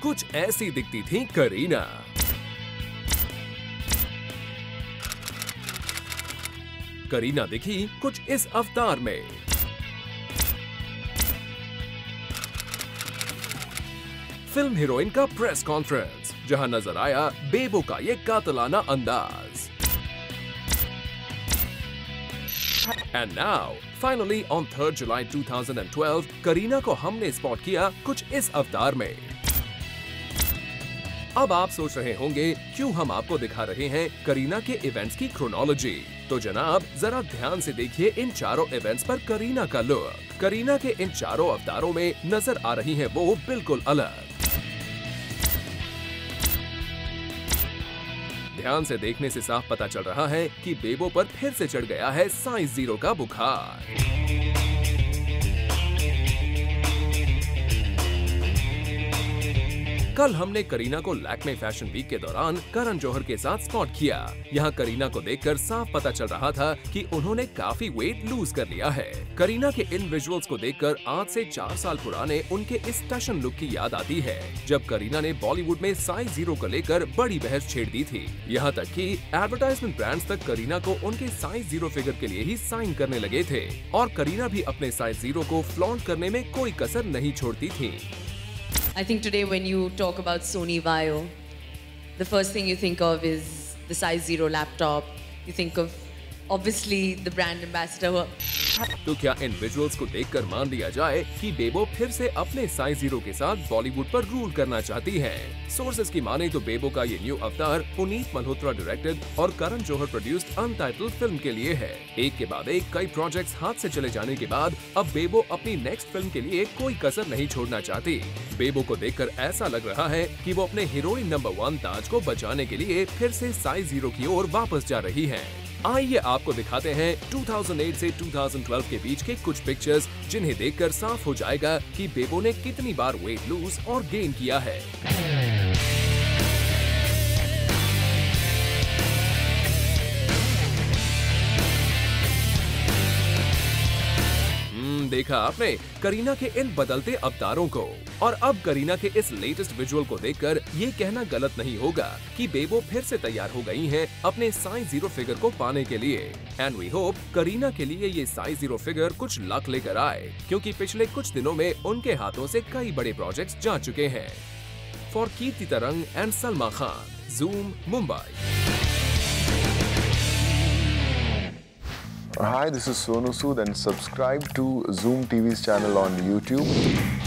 कुछ ऐसी दिखती थी करीना। करीना दिखी कुछ इस अवतार में। फिल्म हीरोइन का प्रेस कॉन्फ्रेंस, जहां नजर आया बेबो का ये कातिलाना अंदाज। एंड नाउ फाइनली ऑन 3 जुलाई 2012 करीना को हमने स्पॉट किया कुछ इस अवतार में। अब आप सोच रहे होंगे क्यों हम आपको दिखा रहे हैं करीना के इवेंट्स की क्रोनोलॉजी। तो जनाब जरा ध्यान से देखिए इन चारों इवेंट्स पर करीना का लुक। करीना के इन चारों अवतारों में नजर आ रही हैं वो बिल्कुल अलग। ध्यान से देखने से साफ पता चल रहा है कि बेबो पर फिर से चढ़ गया है साइज 0 का बुखार। कल हमने करीना को लैक्मे फैशन वीक के दौरान करण जौहर के साथ स्पॉट किया। यहाँ करीना को देखकर साफ पता चल रहा था कि उन्होंने काफी वेट लूज कर लिया है। करीना के इन विजुअल्स को देखकर आज से 4 साल पुराने उनके इस टशन लुक की याद आती है, जब करीना ने बॉलीवुड में साइज 0 को लेकर बड़ी बहस छेड़ दी थी। यहाँ तक कि एडवर्टाइजमेंट ब्रांड्स तक करीना को उनके साइज 0 फिगर के लिए ही साइन करने लगे थे और करीना भी अपने साइज 0 को फ्लॉन्ट करने में कोई कसर नहीं छोड़ती थी। I think today when you talk about Sony Vaio, the first thing you think of is the size 0 laptop. You think of obviously the brand ambassador. तो क्या इन विजुअल्स को देखकर मान लिया जाए कि बेबो फिर से अपने साइज 0 के साथ बॉलीवुड पर रूल करना चाहती है? सोर्सेज की माने तो बेबो का ये न्यू अवतार पुनीत मल्होत्रा डायरेक्टेड और Karan Johar produced untitled film के लिए है। एक के बाद एक कई प्रोजेक्ट्स हाथ से चले जाने के बाद अब बेबो अपनी नेक्स्ट फिल्म के लिए कोई कसर नहीं छोड़ना चाहती। बेबो को देखकर ऐसा लग रहा है कि वो अपने हीरोइन नंबर 1 ताज को बचाने के लिए फिर से साइज 0 की ओर वापस जा रही है। आइए आपको दिखाते हैं 2008 से 2012 के बीच के कुछ पिक्चर्स, जिन्हें देखकर साफ हो जाएगा कि बेबो ने कितनी बार वेट लूज और गेन किया है। देखा आपने करीना के इन बदलते अवतारों को। और अब करीना के इस लेटेस्ट विजुअल को देखकर ये कहना गलत नहीं होगा कि बेबो फिर से तैयार हो गई हैं अपने साइज 0 फिगर को पाने के लिए। एंड वी होप करीना के लिए ये साइज 0 फिगर कुछ लक लेकर आए, क्योंकि पिछले कुछ दिनों में उनके हाथों से कई बड़े प्रोजेक्ट्स जा चुके हैं। फॉर कीर्ति तरंग and Salma Khan, Zoom, Mumbai. Hi, this is Sonu Sood and subscribe to Zoom TV's channel on YouTube.